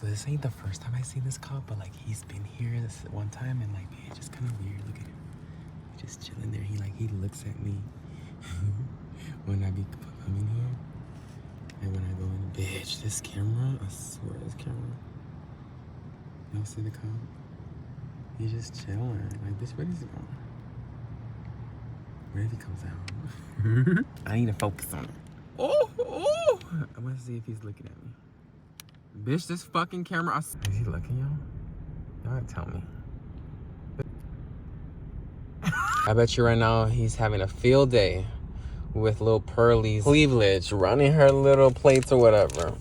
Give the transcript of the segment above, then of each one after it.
So this ain't the first time I see this cop, but like he's been here this one time, and like it's just kind of weird. Look at him, just chilling there. He looks at me when I be coming here, and when I go in. Bitch, this camera, I swear this camera. Y'all see the cop? He's just chilling. Like, bitch, where is he going? What if he comes out? I need to focus on it. Oh! I want to see if he's looking at me. Bitch, this fucking camera. Is he looking, y'all? Y'all tell me. I bet you right now he's having a field day with little Pearlie's cleavage, running her little plates or whatever.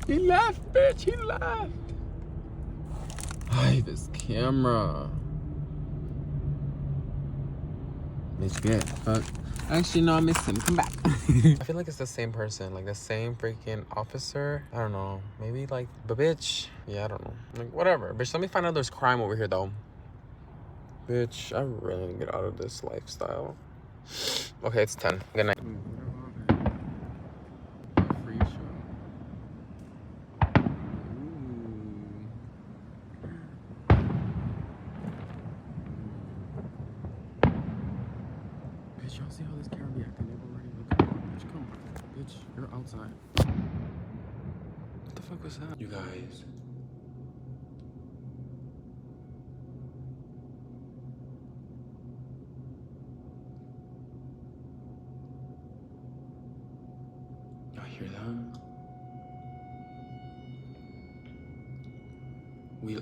He laughed, bitch. He laughed. Ay, this camera. Bitch, good. Fuck. Actually, no, I miss him. Come back. I feel like it's the same person. Like, the same freaking officer. I don't know. Maybe, like, but bitch. Yeah, I don't know. Like, whatever. Bitch, let me find out there's crime over here, though. Bitch, I really need to get out of this lifestyle. Okay, it's 10. Good night. Free show. Bitch, y'all see how this camera be acting? They've already looked at me. Bitch, come on. Bitch, you're outside. What the fuck was that? You guys. Y'all hear that?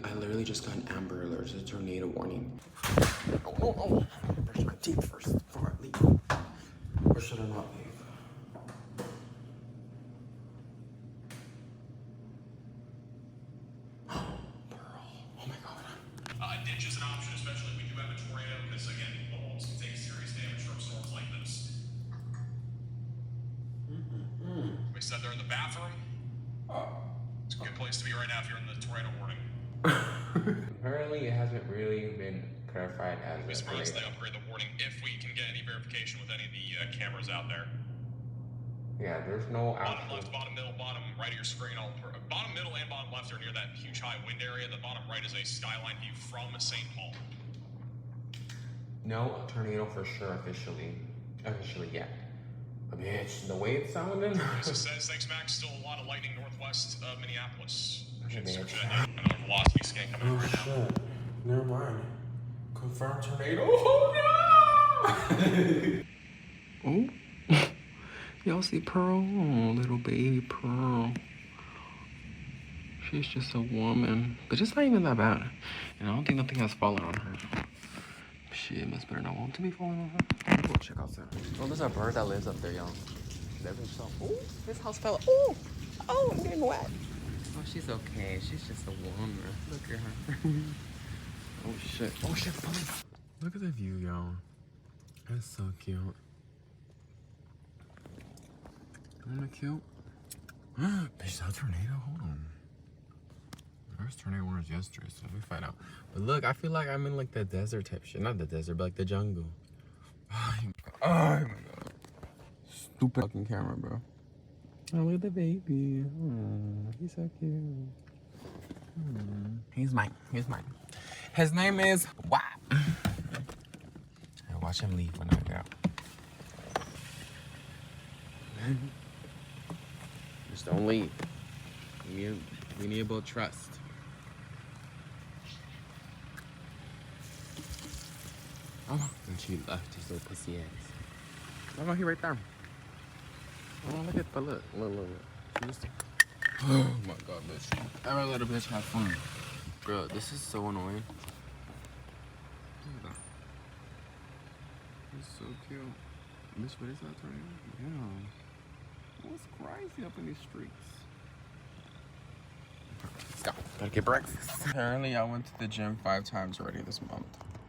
I literally just got an Amber Alert. It's a tornado warning. Oh. Brush my teeth first before I leave. Or should I not leave? Pearl. Oh my god. Ditch is an option, especially if we do have a tornado, because again, the homes can take serious damage from storms like this. We said they're in the bathroom. It's a good place to be right now if you're in the tornado warning. Apparently, it hasn't really been clarified as We'll be surprised they upgrade the warning if we can get any verification with any of the cameras out there. Yeah, there's no Bottom left, bottom middle, bottom right of your screen. Bottom middle and bottom left are near that huge high wind area. The bottom right is a skyline view from St. Paul. No tornado for sure officially yet. But bitch, the way it's sounding. As it says, thanks Max, still a lot of lightning northwest of Minneapolis. Bitch. Another velocity scan coming in right now. Never mind. Confirmed tornado. Oh no! Oh. Y'all see Pearl? Oh, little baby Pearl. She's just a woman. But it's not even that bad. And I don't think nothing has fallen on her. Shit, must better not want to be falling on her. Go check outside. Oh, there's a bird that lives up there, y'all. Oh, this house fell. Oh, I'm getting wet. Oh, she's okay. She's just a woman. Look at her. Oh, shit. Look at the view, y'all. That's so cute. Isn't that cute? Bitch, that tornado? Hold on. There was tornado warnings yesterday, so we find out. But look, I feel like I'm in like the desert type shit. Not the desert, but like the jungle. Oh my god. Stupid fucking camera, bro. Oh, look at the baby. Oh, he's so cute. He's mine. His name is Wow. I watch him leave when I get out. Just don't leave. We need to build trust. Oh, and she left his little pussy ass. Oh no, he right there. Oh, look at the look. She just... Oh my god, bitch. I rather let a bitch have fun. Bro, this is so annoying. Look at that. It's so cute. Bitch, what is that turning? Yeah. What's crazy up in these streets? Let's go. Gotta get breakfast. Apparently, I went to the gym 5 times already this month.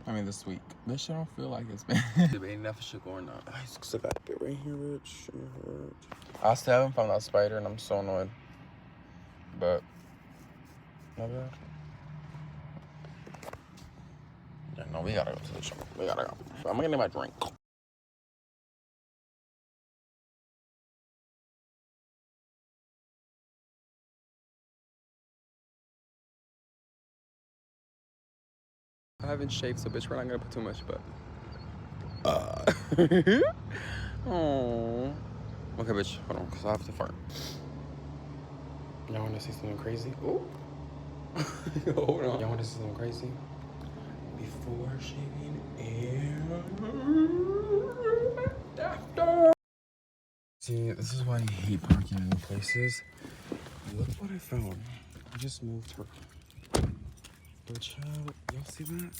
This week. This shit don't feel like it's been debating if I should go or not. I still got a bit right here, bitch. I still haven't found that spider, and I'm so annoyed. But, not bad. Yeah, no, we gotta go to the gym. We gotta go. I'm gonna get my drink. haven't shaved, so bitch, we're not gonna put too much, but. Oh. Okay, bitch, hold on, cause I have to fart. Y'all wanna see something crazy? Oh. Hold on. Y'all wanna see something crazy? Before shaving and after. See, this is why I hate parking in new places. Look what I found. I just moved her. But child, y'all see that?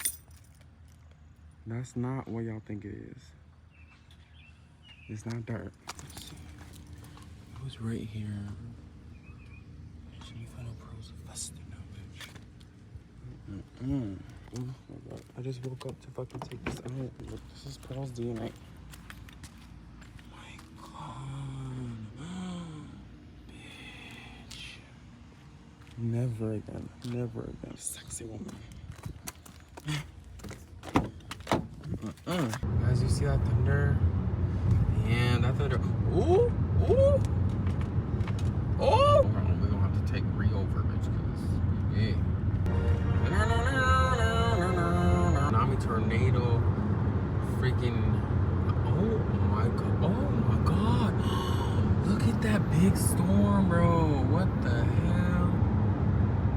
That's not what y'all think it is. It's not dirt. Let's see. It was right here. Should we find a pros faster now, bitch? Oh my god. I just woke up to fucking take this out. Look, this is Pearl's DNA. My god. Bitch. Never again. Never again. Sexy woman. Guys, you see that thunder? Yeah, that thunder. Ooh! Ooh! Oh! We're gonna have to take re-over, bitch, because yeah. Tsunami tornado. Freaking. Oh my god. Oh my god. Look at that big storm, bro. What the hell?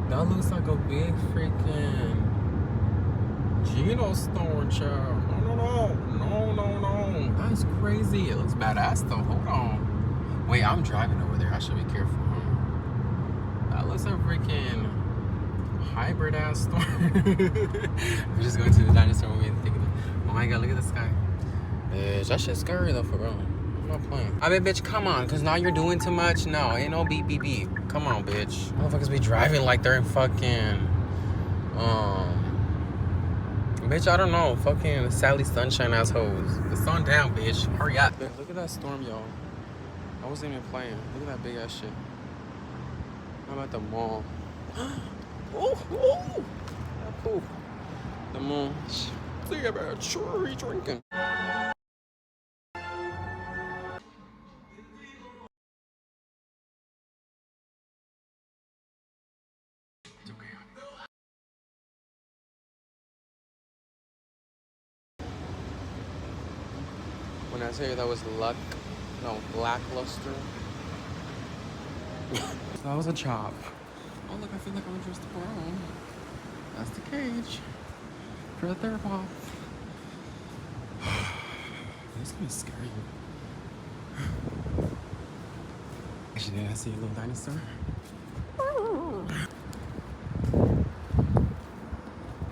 That looks like a big freaking Geno storm, child. No. That's crazy. It looks badass though. Hold on. Wait, I'm driving over there. I should be careful. That looks like a freaking hybrid ass storm. I'm just going to the dinosaur movie and thinking, oh my god, look at the sky. Bitch, that shit's scary though, for real. I'm not playing. I mean, bitch, come on, because now you're doing too much. No, ain't no beep, beep, beep. Come on, bitch. Motherfuckers be driving like they're in fucking, bitch, I don't know, fucking Sally Sunshine assholes. The sun down, bitch. Hurry up. Look at that storm, y'all. I wasn't even playing. Look at that big ass shit. I'm at the mall. Oh! That poop. The mall. Think about cherry drinking. When I tell you that was lackluster. That was a chop. Oh look, I feel like I'm dressed brown. That's the cage for the third pop. It's gonna scare you. Actually, did I see a little dinosaur?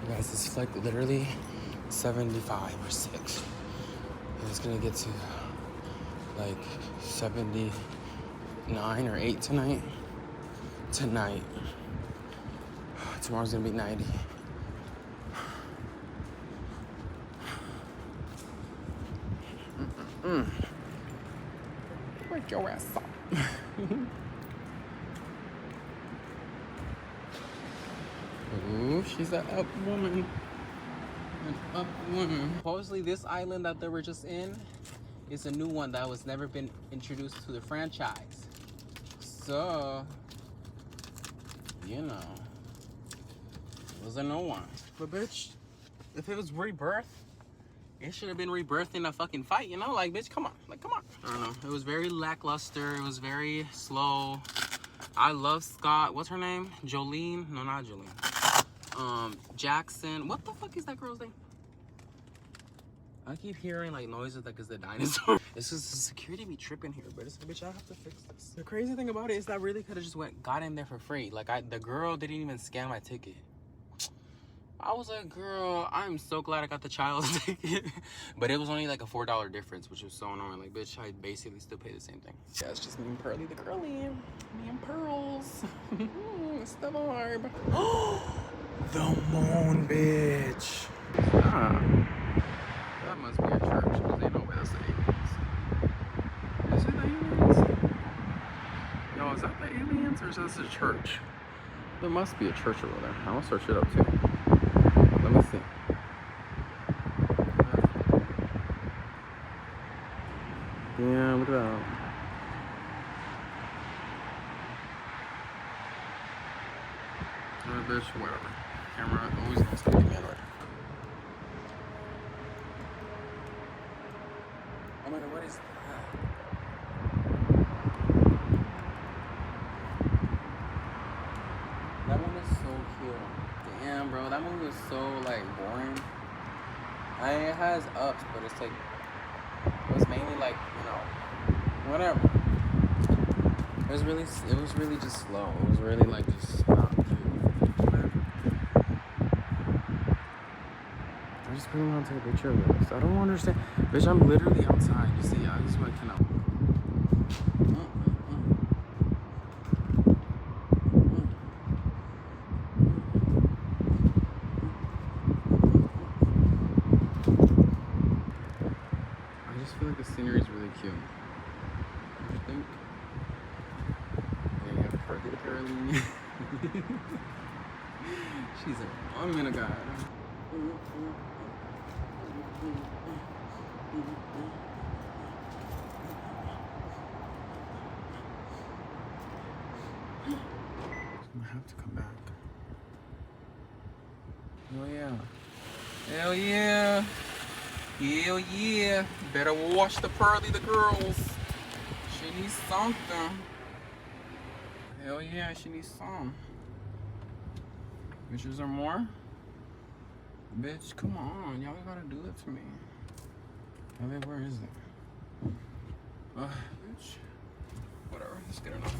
Guys, this is like literally 75 or 6. And it's gonna get to like 79 or 8 tonight. Tomorrow's gonna be 90. Wake your ass up. Ooh, she's an up woman. An up woman. Supposedly this island that they were just in is a new one that was never been introduced to the franchise. So, you know, it was a no one. But bitch, if it was rebirth, it should have been rebirthed in a fucking fight, you know? Like, bitch, come on. Like, come on. I don't know. It was very lackluster. It was very slow. I love Scott. What's her name? Jolene? No, not Jolene. Jackson. What the fuck is that girl's name? I keep hearing like noises like it's the dinosaur. It's just the security be tripping here, but it's like, bitch, I have to fix this. The crazy thing about it is that I really could have just got in there for free. Like the girl didn't even scan my ticket. I was like, girl, I'm so glad I got the child's ticket. But it was only like a $4 difference, which was so annoying. Like, bitch, I basically still pay the same thing. Yeah, it's just me and Pearly the girly. Me and Pearls. It's the vibe. The moon, bitch. Ah. That must be a church, because they know where that's the aliens. Is it the aliens? Yo, is that the aliens, or is this a church? There must be a church over there. I'm gonna search it up, too. Let me see. Yeah, look at that. Bitch, whatever. Camera always knows how to get me annoyed. Damn, bro, that movie was so like boring. It has ups, but it's like it was mainly like whatever. It was really just slow. It was really like just not cute. I just really want to take a picture of this. I don't understand, bitch. I'm literally outside. You see, I just like cannot. I just feel like the scenery is really cute. Don't you think? Yeah, you have perfect curly. She's a woman of God. I have to come back. Oh yeah. Hell yeah. Hell yeah. Better watch the pearly, the girls. She needs something. Hell yeah, she needs some. Bitches or more? Bitch, come on. Y'all gotta do it to me. Elliot, where is it? Bitch. Whatever, let's get enough.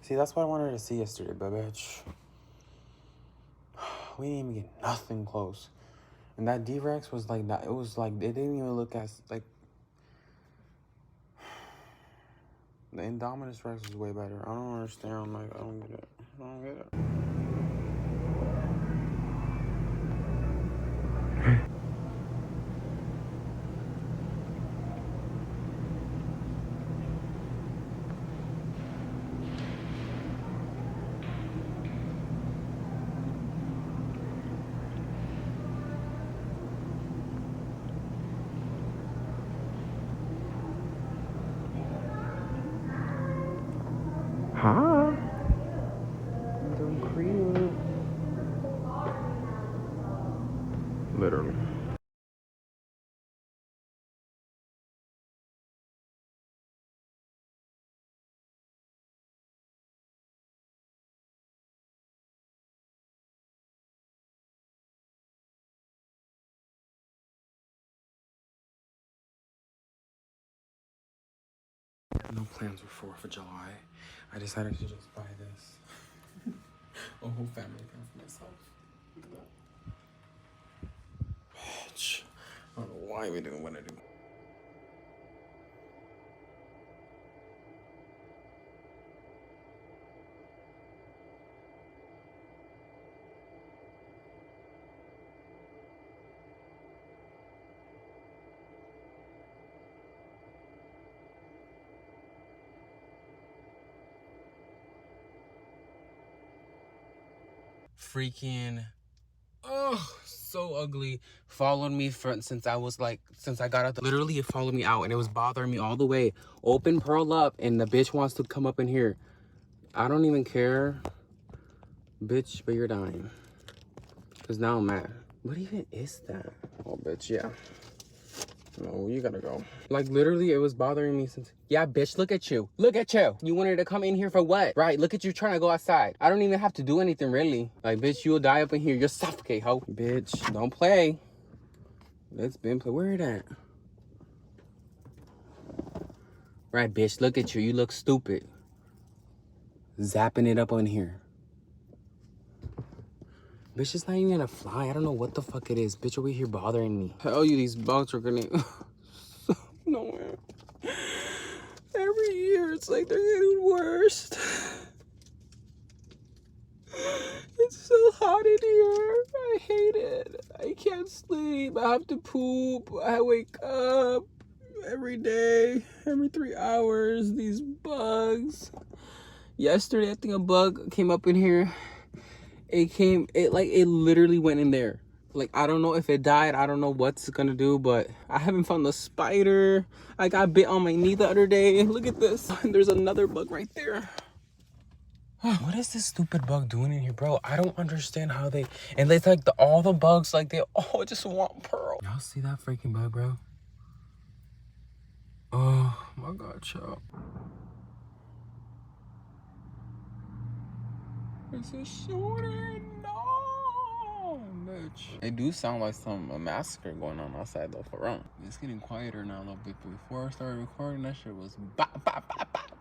See, that's what I wanted to see yesterday, but bitch. We didn't even get nothing close. And that D-Rex was like that. It was like, it didn't even look as, like, the Indominus Rex was way better. I don't understand. Like, I don't get it. I don't get it. Huh? Literally. No plans for 4th of July. I decided to just buy this. A whole family thing for myself. Look at that. Bitch. I don't know why we didn't want to do. Freaking, oh, so ugly. Followed me since I got out. Literally, it followed me out and it was bothering me all the way. Open Pearl up and the bitch wants to come up in here. I don't even care, bitch, but you're dying. Cause now I'm mad. What even is that? Oh, bitch, yeah. No, you gotta go. Like, literally, it was bothering me since... Yeah, bitch, look at you. Look at you. You wanted to come in here for what? Right, look at you trying to go outside. I don't even have to do anything, really. Like, bitch, you'll die up in here. You'll suffocate, ho. Bitch, don't play. Let's been play. Where it at? Right, bitch, look at you. You look stupid. Zapping it up on here. Bitch, it's not even gonna fly. I don't know what the fuck it is. Bitch, over here bothering me. Tell you, these bugs are gonna... nowhere. Every year, it's like they're getting worse. It's so hot in here. I hate it. I can't sleep. I have to poop. I wake up every day, every 3 hours. These bugs. Yesterday, I think a bug came up in here. It literally went in there. Like, I don't know if it died. I don't know what's gonna do, but I haven't found the spider. I got bit on my knee the other day. Look at this. There's another bug right there. What is this stupid bug doing in here, bro? I don't understand how they... And it's like all the bugs, like, they all just want Pearl. Y'all see that freaking bug, bro? Oh. my god, child. It's a shooting. No, bitch. It do sound like a massacre going on outside though, for real. It's getting quieter now a little bit. Before I started recording, that shit was bop, bop, bop, bop.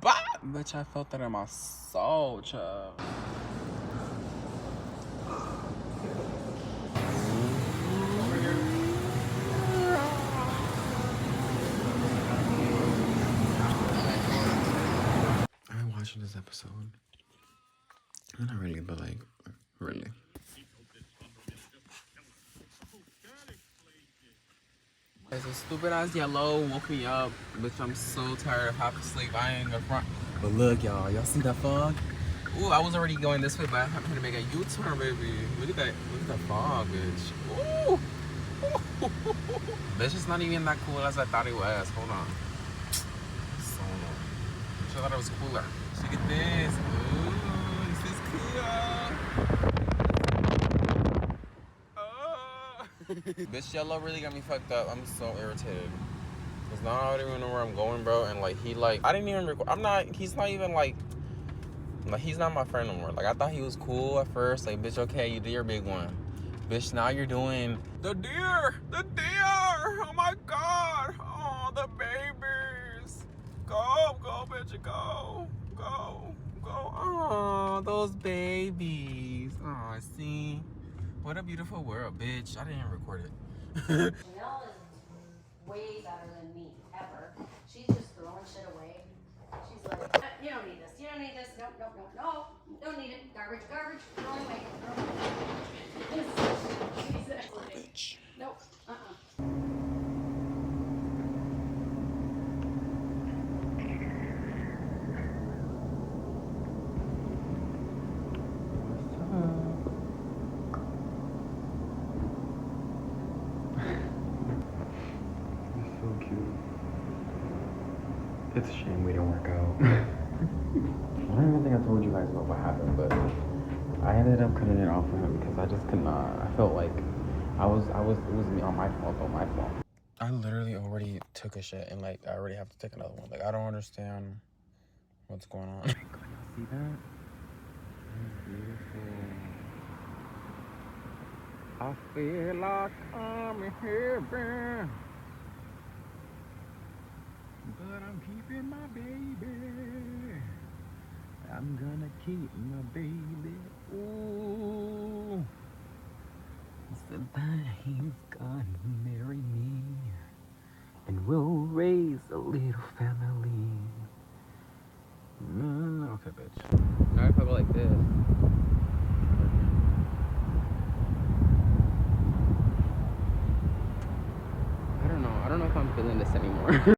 Bop! Bitch, I felt that in my soul, child. I ain't watching this episode. Not really, but like, really. It's a stupid ass yellow woke me up. Bitch, I'm so tired of half asleep. I ain't in the front. But look, y'all see that fog? Ooh, I was already going this way, but I'm trying to make a U-turn, baby. Look at that fog, bitch. Ooh. Bitch, it's not even that cool as I thought it was. Hold on. So long. I thought it was cooler. Look at this. Ooh, this is cool. Bitch, yellow really got me fucked up. I'm so irritated. Cause now I don't even know where I'm going, bro. And like, I didn't even record. He's not even like, he's not my friend no more. Like, I thought he was cool at first. Like, bitch, okay, you did your big one. Bitch, now you're doing the deer. Oh my god. Oh, the babies. Go, bitch, go. Oh, those babies. Oh, see. What a beautiful world, bitch. I didn't even record it. Janelle is way better than me, ever. She's just throwing shit away. She's like, you don't need this. No. Don't need it. Garbage. Throw it away. Bitch. Nope. It's a shame we didn't work out. I don't even think I told you guys about what happened, but I ended up cutting it off with him because I just could not. I felt like it was me on my fault. I literally already took a shit and like I already have to take another one. Like I don't understand what's going on. Y'all see that? That's beautiful. I feel like I'm in heaven. But I'm keeping my baby. I'm gonna keep my baby. Ooh. Said that he's gonna marry me. And we'll raise a little family. Okay, bitch. Now if I go like this. I don't know if I'm feeling this anymore.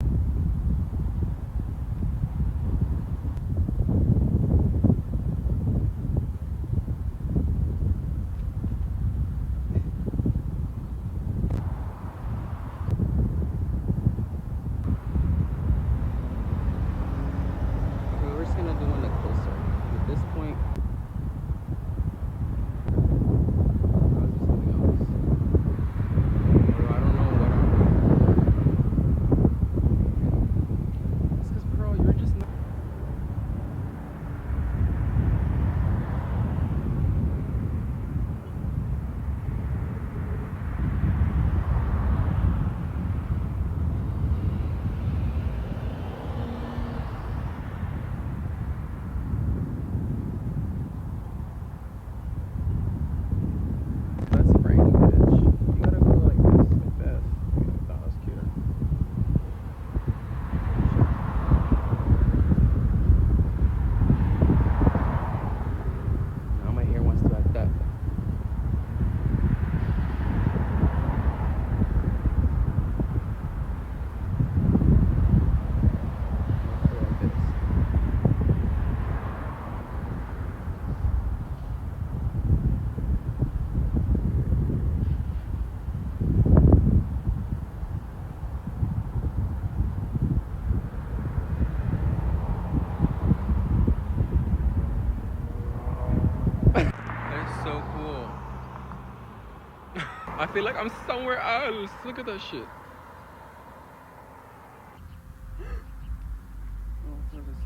I feel like I'm somewhere else. Look at that shit.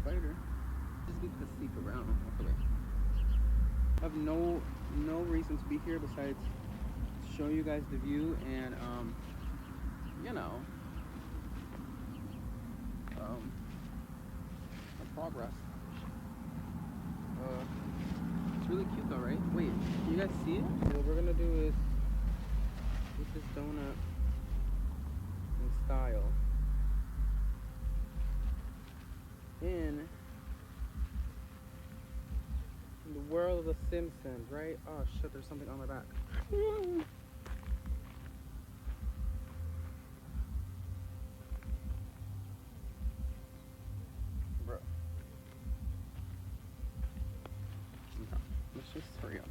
spider. Just get to sneak around, hopefully. I have no reason to be here besides show you guys the view and you know, the progress. It's really cute though, right? Wait, can you guys see it? What we're gonna do is get this donut in style in the world of the Simpsons, right? Oh shit, there's something on my back. Bro. Okay, let's just hurry up.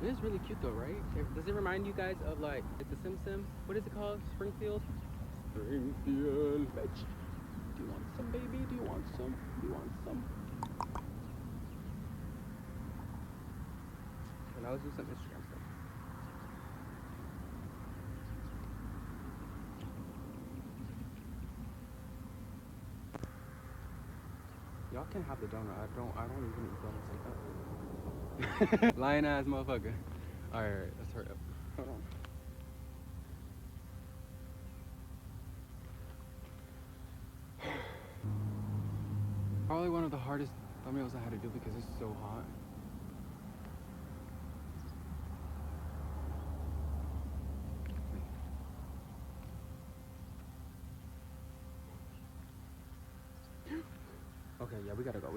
It is really cute though, right? Does it remind you guys of like the Simpsons? What is it called? Springfield? Springfield, bitch. Do you want some, baby? Do you want some? Do you want some? And now let's do some Instagram stuff. Y'all can have the donut. I don't even eat donuts like that. Lying ass motherfucker. Alright, let's hurry up. Hold on. Probably one of the hardest thumbnails I had to do because it's so hot. Okay, yeah, we gotta go.